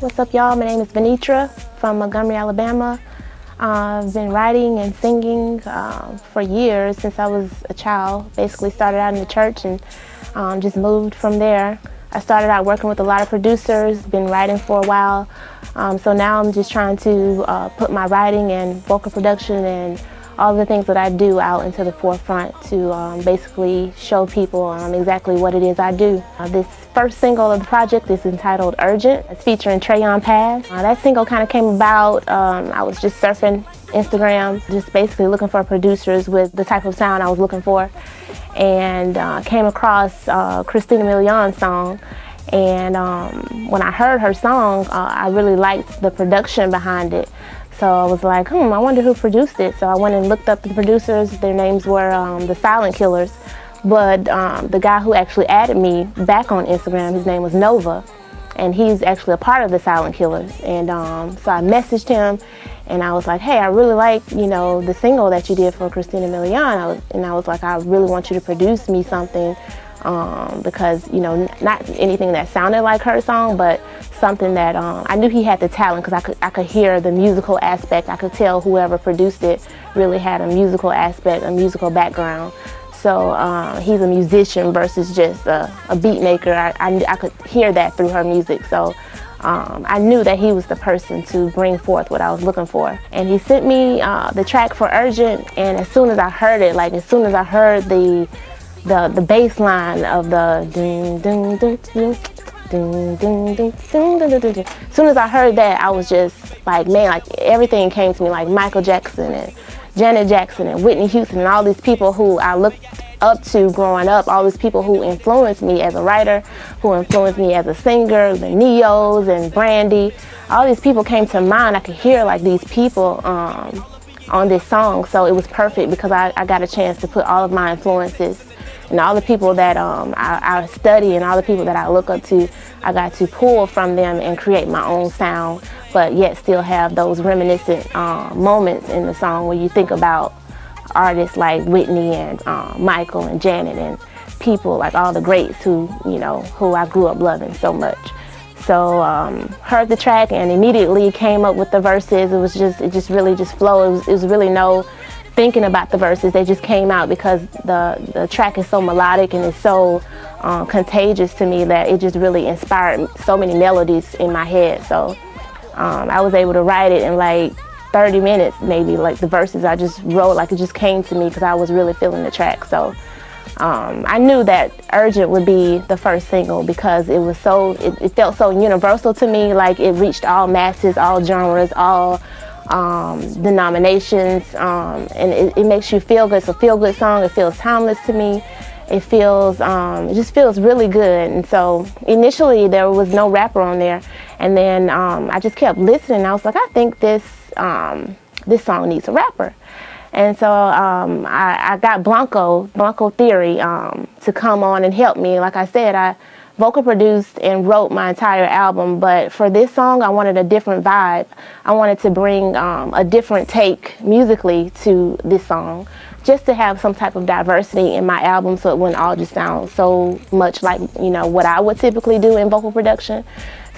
What's up, y'all? My name is Vanitra from Montgomery, Alabama. I've been writing and singing for years, since I was a child. Basically started out in the church and just moved from there. I started out working with a lot of producers, been writing for a while. So now I'm just trying to put my writing and vocal production and all the things that I do out into the forefront to basically show people exactly what it is I do. This first single of the project is entitled Urgent. It's featuring Trayon. That single kind of came about, I was just surfing Instagram, just basically looking for producers with the type of sound I was looking for, and came across Christina Milian's song. And when I heard her song, I really liked the production behind it. So I was like, I wonder who produced it. So I went and looked up the producers. Their names were the Silent Killers. But the guy who actually added me back on Instagram, his name was Nova. And he's actually a part of the Silent Killers. And so I messaged him and I was like, hey, I really like, the single that you did for Christina Milian. And I was like, I really want you to produce me something. Because, not anything that sounded like her song, but something that I knew he had the talent, because I could hear the musical aspect. I could tell whoever produced it really had a musical aspect, a musical background. So he's a musician versus just a beat maker. I could hear that through her music. So I knew that he was the person to bring forth what I was looking for. And he sent me the track for Urgent, and as soon as I heard it, as soon as I heard the bass line of the ding ding ding ding ding ding ding ding ding. As soon as I heard that, I was just like, man, everything came to me, like Michael Jackson and Janet Jackson and Whitney Houston and all these people who I looked up to growing up, all these people who influenced me as a writer, who influenced me as a singer, the Neyos and Brandy. All these people came to mind. I could hear these people on this song, so it was perfect because I got a chance to put all of my influences and all the people that I study and all the people that I look up to, I got to pull from them and create my own sound, but yet still have those reminiscent moments in the song where you think about artists like Whitney and Michael and Janet and people like all the greats who I grew up loving so much. So heard the track and immediately came up with the verses. It just really flowed. It was really no thinking about the verses. They just came out because the track is so melodic and it's so contagious to me that it just really inspired so many melodies in my head. So I was able to write it in 30 minutes, maybe. The verses I just wrote, it just came to me because I was really feeling the track. So I knew that Urgent would be the first single because it felt so universal to me. It reached all masses, all genres, all denominations, and it makes you feel good. It's a feel-good song. It feels timeless to me. It just feels really good. And so initially there was no rapper on there, and then I just kept listening. I was like, I think this song needs a rapper. And so I got Blanco Theory to come on and help me. Like I said, I vocal produced and wrote my entire album, but for this song I wanted a different vibe. I wanted to bring a different take musically to this song, just to have some type of diversity in my album so it wouldn't all just sound so much like what I would typically do in vocal production.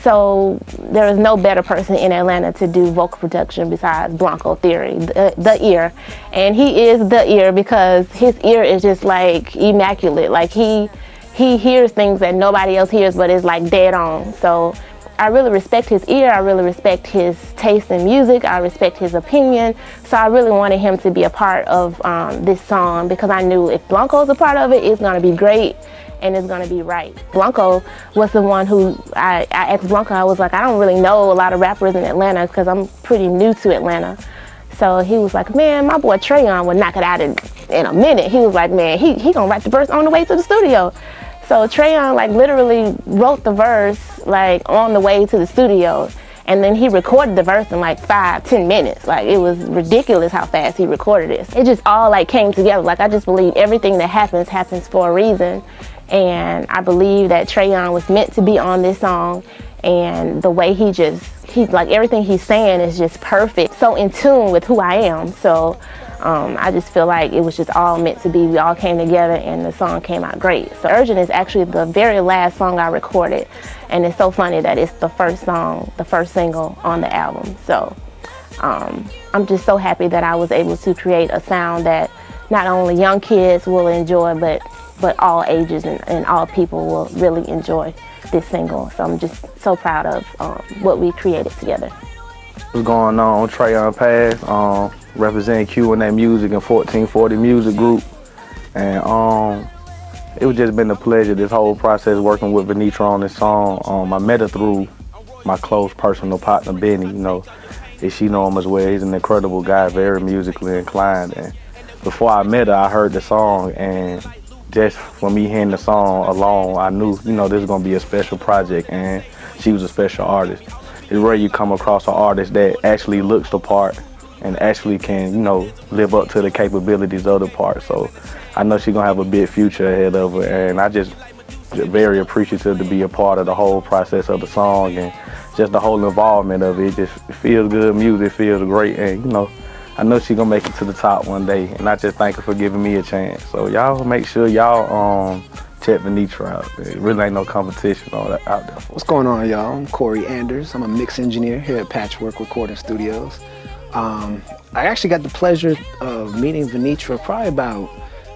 So there is no better person in Atlanta to do vocal production besides Blanco Theory, the ear. And he is the ear because his ear is just immaculate. He hears things that nobody else hears, but it's dead on. So I really respect his ear. I really respect his taste in music. I respect his opinion. So I really wanted him to be a part of this song because I knew if Blanco's a part of it, it's going to be great and it's going to be right. Blanco was the one who I asked Blanco. I was like, I don't really know a lot of rappers in Atlanta because I'm pretty new to Atlanta. So he was like, man, my boy Trayon would knock it out in a minute. He was like, man, he going to write the verse on the way to the studio. So Trayon literally wrote the verse on the way to the studio, and then he recorded the verse in 5-10 minutes. It was ridiculous how fast he recorded it. It just all came together. I just believe everything that happens for a reason, and I believe that Trayon was meant to be on this song, and the way he's everything he's saying is just perfect, so in tune with who I am. So I just feel like it was just all meant to be. We all came together and the song came out great. So Urgent is actually the very last song I recorded, and it's so funny that it's the first song, the first single on the album. So I'm just so happy that I was able to create a sound that not only young kids will enjoy, but all ages and all people will really enjoy this single. So I'm just so proud of what we created together. What's going on? Trayon Pass, representing Q&A Music and 1440 Music Group. And it was just been a pleasure, this whole process, working with Vanitra on this song. I met her through my close personal partner, Benny. You know, if she know him as well, he's an incredible guy, very musically inclined. And before I met her, I heard the song, and just for me hearing the song alone, I knew, you know, this is gonna be a special project, and she was a special artist. It's rare you come across an artist that actually looks the part and actually can, you know, live up to the capabilities of the part. So I know she's gonna have a big future ahead of her, and I just very appreciative to be a part of the whole process of the song and just the whole involvement of it. It feels good music, feels great, and you know, I know she's gonna make it to the top one day, and I just thank her for giving me a chance. So y'all make sure y'all check Vanitra out. There really ain't no competition on that out there. What's going on, y'all? I'm Corey Anders. I'm a mix engineer here at Patchwork Recording Studios. I actually got the pleasure of meeting Vanitra probably about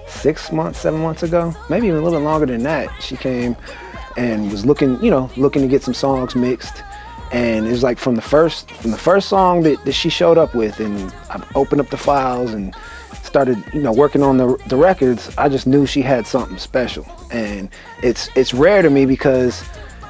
6 months, 7 months ago, maybe even a little bit longer than that. She came and was looking to get some songs mixed. And it was like from the first song that she showed up with, and I opened up the files and started, you know, working on the records. I just knew she had something special, and it's rare to me because,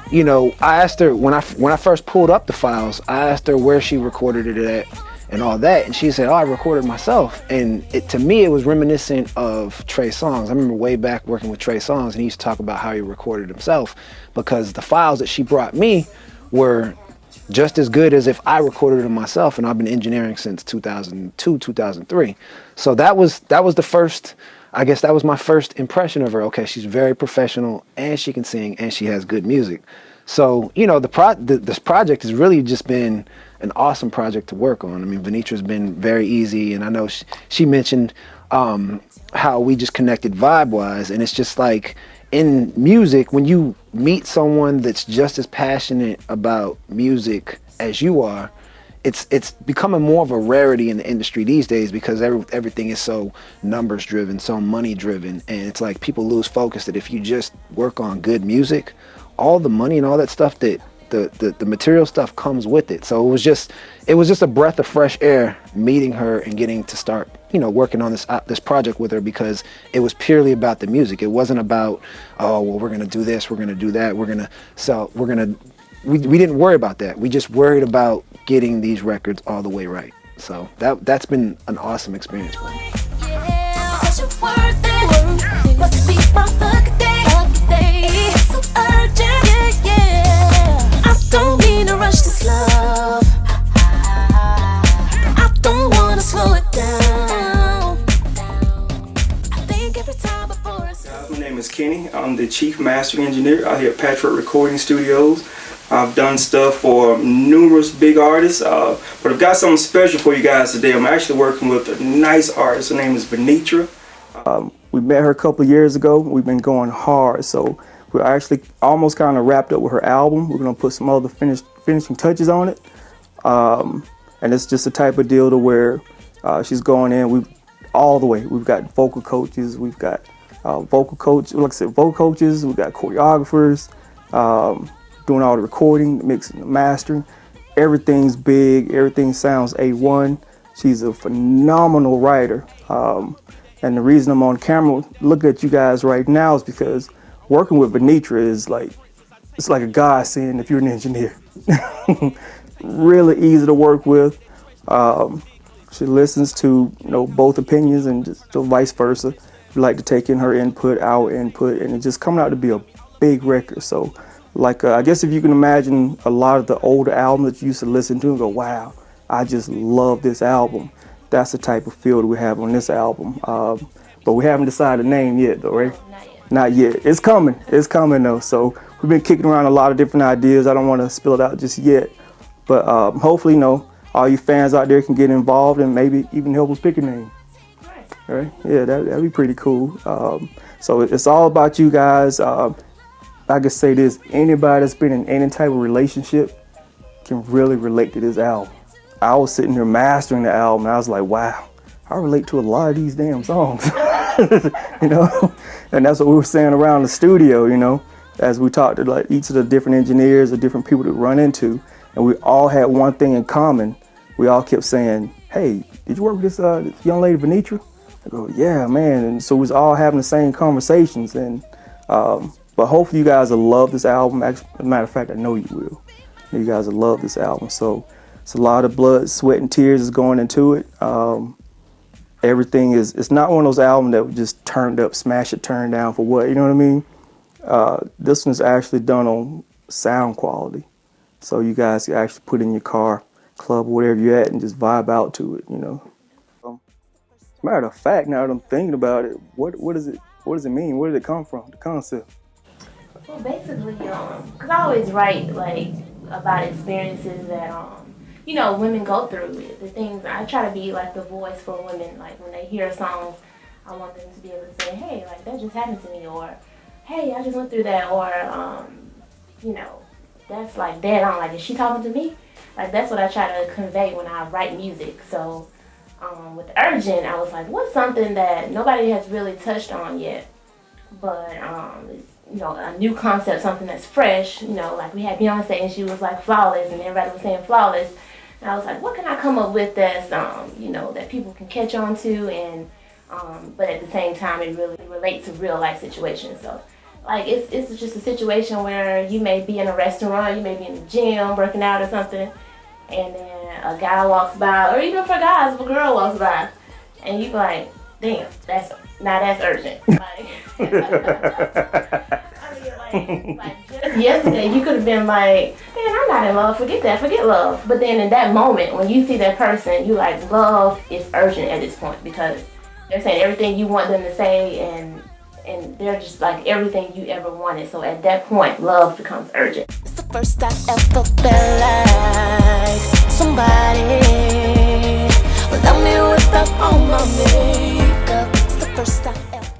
you know, I asked her when I first pulled up the files, I asked her where she recorded it at and all that, and she said, "Oh, I recorded myself." And to me, it was reminiscent of Trey Songz. I remember way back working with Trey Songz, and he used to talk about how he recorded himself, because the files that she brought me were just as good as if I recorded them myself, and I've been engineering since 2002, 2003. So that was the first, I guess that was my first impression of her. Okay, she's very professional, and she can sing, and she has good music. So, you know, this project has really just been an awesome project to work on. I mean, Vanitra's been very easy, and I know she mentioned how we just connected vibe-wise, and it's just like, in music, when you meet someone that's just as passionate about music as you are, it's becoming more of a rarity in the industry these days, because everything is so numbers driven, so money driven, and it's like people lose focus that if you just work on good music, all the money and all that stuff, that the material stuff comes with it. So it was just a breath of fresh air meeting her and getting to start, you know, working on this project with her, because it was purely about the music. It wasn't about, oh, well, we're gonna do this, we're gonna do that, we didn't worry about that. We just worried about getting these records all the way right. So that's been an awesome experience for me. Don't mean to rush this love. I don't wanna slow it down. I think every time before it's... My name is Kenny. I'm the Chief Mastering Engineer out here at Patchwork Recording Studios. I've done stuff for numerous big artists, but I've got something special for you guys today. I'm actually working with a nice artist. Her name is Vanitra. We met her a couple of years ago. We've been going hard, so we're actually almost kind of wrapped up with her album. We're gonna put some other finishing touches on it. And it's just the type of deal to where she's going in all the way. We've got vocal coaches, we've got vocal coaches, we've got choreographers, doing all the recording, mixing, the mastering. Everything's big, everything sounds A1. She's a phenomenal writer. And the reason I'm on camera looking at you guys right now is because working with Vanitra is like, it's like a godsend if you're an engineer. Really easy to work with. She listens to, you know, both opinions and just vice versa. We like to take in her input, our input, and it's just coming out to be a big record. So, like, I guess if you can imagine a lot of the older albums that you used to listen to and go, wow, I just love this album. That's the type of feel that we have on this album. But we haven't decided a name yet, though, right? Not yet. It's coming. It's coming, though. So we've been kicking around a lot of different ideas. I don't want to spill it out just yet. But hopefully, you know, all you fans out there can get involved and maybe even help us pick a name. Right? Yeah, that'd be pretty cool. So it's all about you guys. I could say this: anybody that's been in any type of relationship can really relate to this album. I was sitting here mastering the album, and I was like, wow, I relate to a lot of these damn songs. You know, and that's what we were saying around the studio. You know, as we talked to like each of the different engineers, the different people to run into, and we all had one thing in common. We all kept saying, hey, did you work with this young lady Vanitra? I go, yeah, man. And so we was all having the same conversations. And but hopefully you guys will love this album. As a matter of fact, I know you will. You guys will love this album. So it's a lot of blood, sweat, and tears is going into it. Everything is, it's not one of those albums that just turned up, smash it, turn down for what, you know what I mean? This one's actually done on sound quality. So you guys can actually put in your car, club, wherever you're at, and just vibe out to it, you know. Matter of fact, now that I'm thinking about it, what does it mean? Where did it come from, the concept? Well, basically, because I always write, like, about experiences that, you know, women go through. The things, I try to be, like, the voice for women. Like, when they hear songs, I want them to be able to say, hey, like, that just happened to me, or, hey, I just went through that, or, you know, that's, like, dead on. Like, is she talking to me? Like, that's what I try to convey when I write music. So, with Urgent, I was like, what's something that nobody has really touched on yet, but, it's, you know, a new concept, something that's fresh. You know, like we had Beyonce and she was like flawless and everybody was saying flawless. And I was like, what can I come up with that's, you know, that people can catch on to, and, but at the same time, it really relates to real life situations. So, like, it's just a situation where you may be in a restaurant, you may be in the gym working out or something, and then a guy walks by, or even for guys, if a girl walks by, and you be like, damn, that's urgent. Like, I mean, like just yesterday, you could have been like, man, I'm not in love, forget that, forget love. But then in that moment, when you see that person, you like, love is urgent at this point, because they're saying everything you want them to say, and they're just like everything you ever wanted. So at that point, love becomes urgent. It's the first I ever felt